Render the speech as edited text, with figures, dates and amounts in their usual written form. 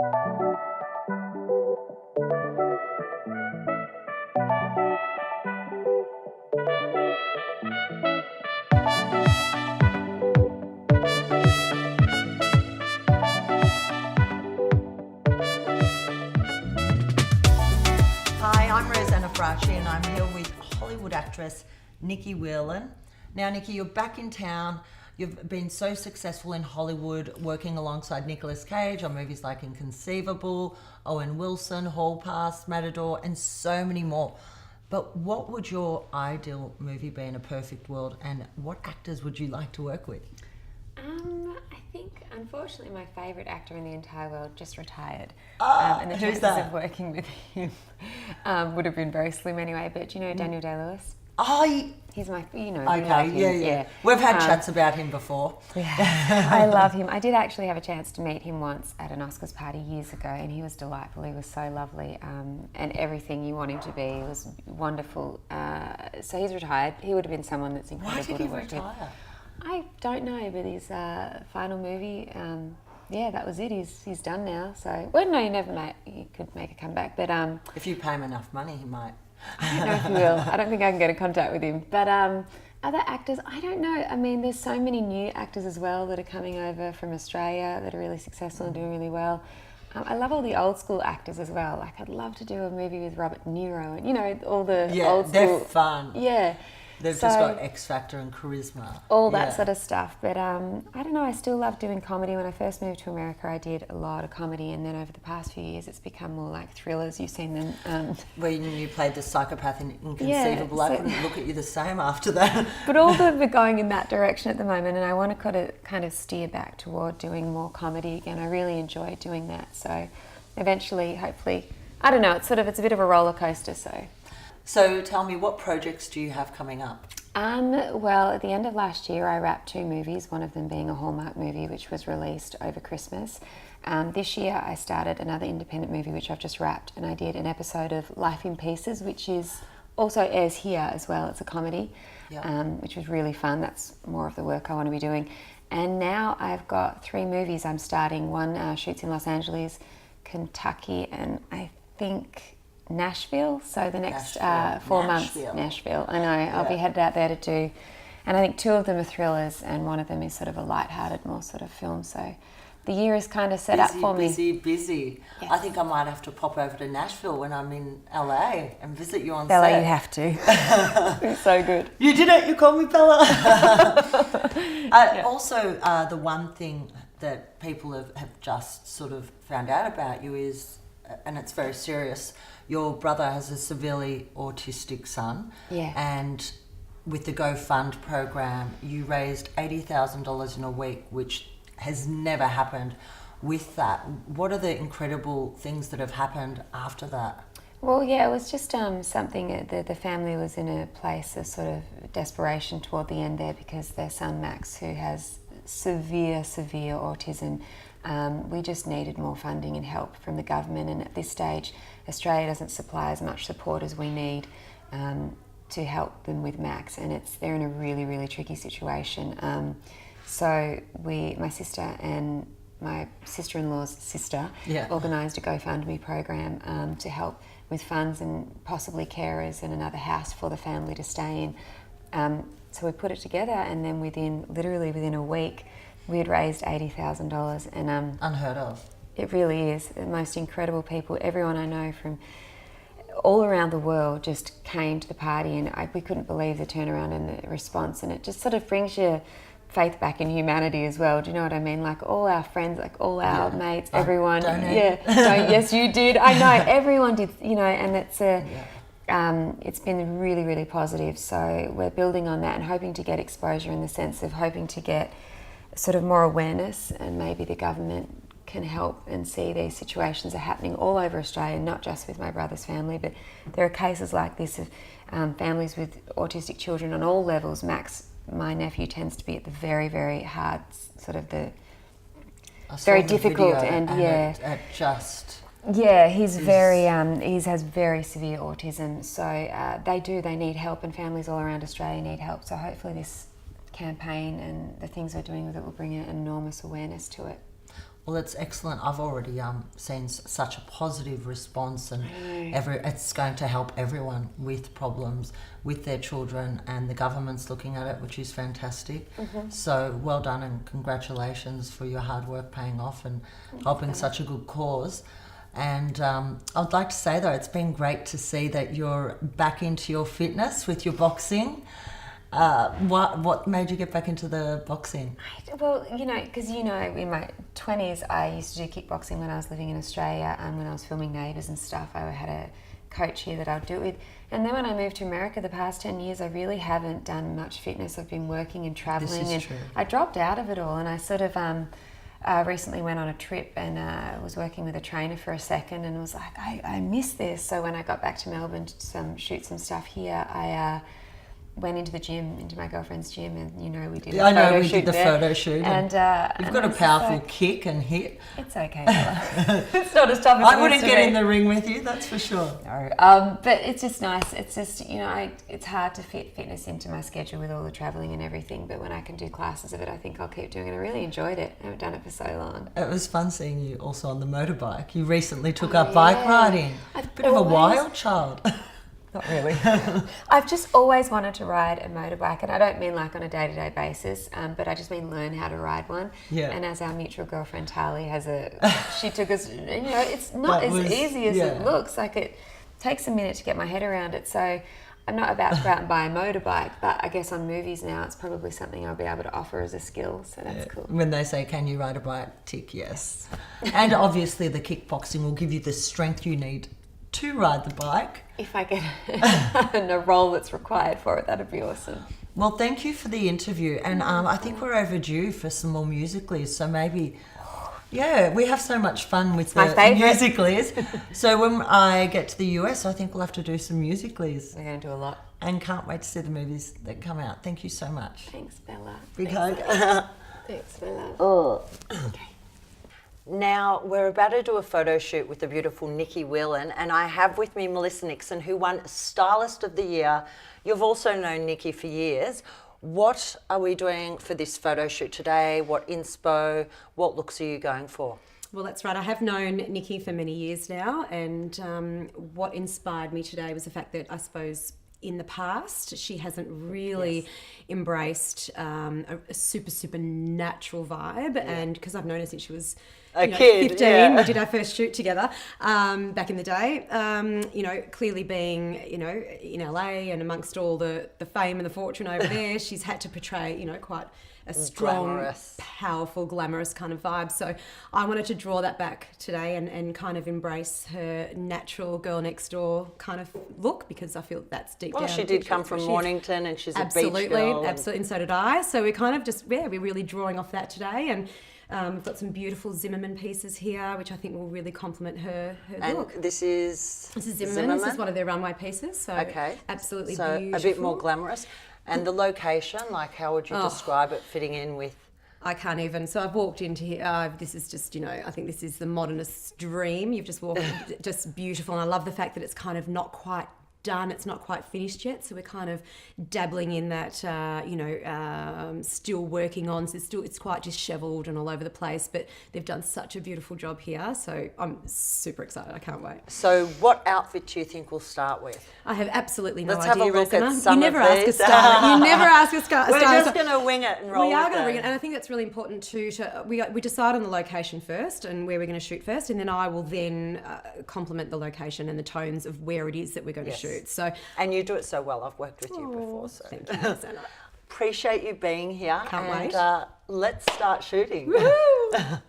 Hi, I'm Rosanna Faraci and I'm here with Hollywood actress Nicky Whelan. Now, Nicky, you're back in town. You've been so successful in Hollywood working alongside Nicolas Cage on movies like Inconceivable, Owen Wilson, Hall Pass, Matador, and so many more. But what would your ideal movie be in a perfect world, and what actors would you like to work with? I think, unfortunately, my favourite actor in the entire world just retired. And the who's chances that? of working with him would have been very slim anyway. But do you know Daniel Day-Lewis? Oh, He's my, we okay, love him. yeah. We've had chats about him before. Yeah, I love him. I did actually have a chance to meet him once at an Oscars party years ago, and he was delightful. He was so lovely, and everything you want him to be. He was wonderful. So he's retired. He would have been someone that's incredible Why did to he work with. retire? I don't know, but his final movie, yeah, that was it. He's done now. So, well, no, he could make a comeback, but If you pay him enough money, he might. I don't know if he will. I don't think I can get in contact with him. But other actors, I don't know. I mean, there's so many new actors as well that are coming over from Australia that are really successful and doing really well. I love all the old school actors as well. Like, I'd love to do a movie with Robert De Niro and, all the old school. They're fun. Yeah. They've just got X factor and charisma. All that sort of stuff. But I don't know, I still love doing comedy. When I first moved to America, I did a lot of comedy, and then over the past few years, it's become more like thrillers. You've seen them. When you played the psychopath in Inconceivable, Yeah, I couldn't look at you the same after that. But all of them are going in that direction at the moment, and I want to kind of steer back toward doing more comedy again. I really enjoy doing that. So eventually, hopefully, I don't know, it's a bit of a roller coaster. So tell me, what projects do you have coming up? Well, at the end of last year, I wrapped 2 movies, one of them being a Hallmark movie, which was released over Christmas. This year, I started another independent movie, which I've just wrapped, and I did an episode of Life in Pieces, which is also airs here as well. It's a comedy, which was really fun. That's more of the work I want to be doing. And now I've got 3 movies I'm starting. One shoots in Los Angeles, Kentucky, and I think Nashville. So the next 4 months, Nashville. I know, I'll be headed out there to do, and I think 2 of them are thrillers, and one of them is sort of a light-hearted, more sort of film. So the year is kind of set up for me. Busy. Yes. I think I might have to pop over to Nashville when I'm in LA and visit you on Bella, set. you have to. It's so good. You did it. You called me Bella. Also, the one thing that people have just sort of found out about you is, and it's very serious, your brother has a severely autistic son. Yeah. And with the GoFund program, you raised $80,000 in a week, which has never happened with that. What are the incredible things that have happened after that? Well, yeah, it was just something, the family was in a place of sort of desperation toward the end there, because their son Max, who has severe autism, we just needed more funding and help from the government, and at this stage Australia doesn't supply as much support as we need to help them with Max, and they're in a really tricky situation. So my sister and my sister-in-law's sister organised a GoFundMe program to help with funds and possibly carers and another house for the family to stay in. So we put it together, and then within a week we had raised $80,000, and unheard of. It really is. The most incredible people. Everyone I know from all around the world just came to the party, and we couldn't believe the turnaround and the response, and it just sort of brings your faith back in humanity as well. Do you know what I mean? Like all our friends, like all our mates, everyone. Yes, you did. I know, everyone did, and it's been really positive. So we're building on that and hoping to get exposure, in the sense of hoping to get sort of more awareness, and maybe the government can help and see these situations are happening all over Australia, not just with my brother's family, but there are cases like this of families with autistic children on all levels. Max, my nephew, tends to be at the very hard, sort of the very difficult, he has very severe autism. So they need help, and families all around Australia need help. So hopefully this campaign and the things we're doing with it will bring an enormous awareness to it. Well, it's excellent. I've already seen such a positive response, and it's going to help everyone with problems with their children, and the government's looking at it, which is fantastic. So well done, and congratulations for your hard work paying off and helping such a good cause. And I'd like to say, though, it's been great to see that you're back into your fitness with your boxing. What made you get back into the boxing? Well, because in my 20s I used to do kickboxing when I was living in Australia, and when I was filming Neighbours and stuff, I had a coach here that I'd do it with. And then when I moved to America the past 10 years, I really haven't done much fitness. I've been working and travelling, and true. I dropped out of it all. And I sort of recently went on a trip and was working with a trainer for a second, and was like, I miss this. So when I got back to Melbourne to shoot some stuff here, I went into the gym, into my girlfriend's gym, and we did the photo shoot. And you've got a powerful kick and hit. It's okay, Bella. It's not as tough as I wouldn't get in the ring with you, that's for sure. No, but it's just nice. It's just, it's hard to fit fitness into my schedule with all the travelling and everything, but when I can do classes of it, I think I'll keep doing it. I really enjoyed it. I haven't done it for so long. It was fun seeing you also on the motorbike. You recently took up bike riding. Bit of a wild child. Not really. I've just always wanted to ride a motorbike, and I don't mean like on a day-to-day basis, but I just mean learn how to ride one. Yeah. And as our mutual girlfriend Tali she took us, it's not easy as it looks. Like, it takes a minute to get my head around it. So I'm not about to go out and buy a motorbike, but I guess on movies now it's probably something I'll be able to offer as a skill, so that's cool. When they say, can you ride a bike? Tick, yes. And obviously the kickboxing will give you the strength you need to ride the bike. If I get a role that's required for it, that'd be awesome. Well, thank you for the interview, and I think we're overdue for some more musicals, so maybe, we have so much fun with the musicals. So when I get to the US, I think we'll have to do some musicals. We're going to do a lot. And can't wait to see the movies that come out. Thank you so much. Thanks, Bella. Big hug. Thanks, Bella. Oh. Okay. Now, we're about to do a photo shoot with the beautiful Nicky Whelan, and I have with me Melissa Nixon, who won Stylist of the Year. You've also known Nicky for years. What are we doing for this photo shoot today? What inspo, what looks are you going for? Well, that's right. I have known Nicky for many years now, and what inspired me today was the fact that I suppose in the past she hasn't really embraced a super natural vibe, and because I've known her since she was a kid, 15, we did our first shoot together back in the day. Clearly being in LA and amongst all the fame and the fortune over there, she's had to portray quite a strong, powerful, glamorous kind of vibe. So I wanted to draw that back today and kind of embrace her natural girl next door kind of look, because I feel that's deep down. Well, she did come from Mornington, and she's a beach girl. Absolutely, and so did I. So we kind of just, we're really drawing off that today, and we've got some beautiful Zimmerman pieces here, which I think will really complement her look. And this is Zimmerman. This is one of their runway pieces. So absolutely beautiful. A bit more glamorous. And the location, like, how would you describe it fitting in with? I can't even. So I've walked into here. This is just, I think this is the modernist dream. You've just walked, just beautiful. And I love the fact that it's kind of not quite done. It's not quite finished yet. So we're kind of dabbling in that, still working on. So it's quite disheveled and all over the place. But they've done such a beautiful job here. So I'm super excited. I can't wait. So what outfit do you think we'll start with? I have absolutely no idea. Let's have a look at some You never of ask these. a star. You never ask a star. We're just going to wing it and roll. We are going to wing it, and I think that's really important too. We decide on the location first and where we're going to shoot first, and then I will then complement the location and the tones of where it is that we're going to shoot. So, and you do it so well. I've worked with you before, so thank you, Rosanna. Appreciate you being here. Can't wait. Let's start shooting. Woohoo!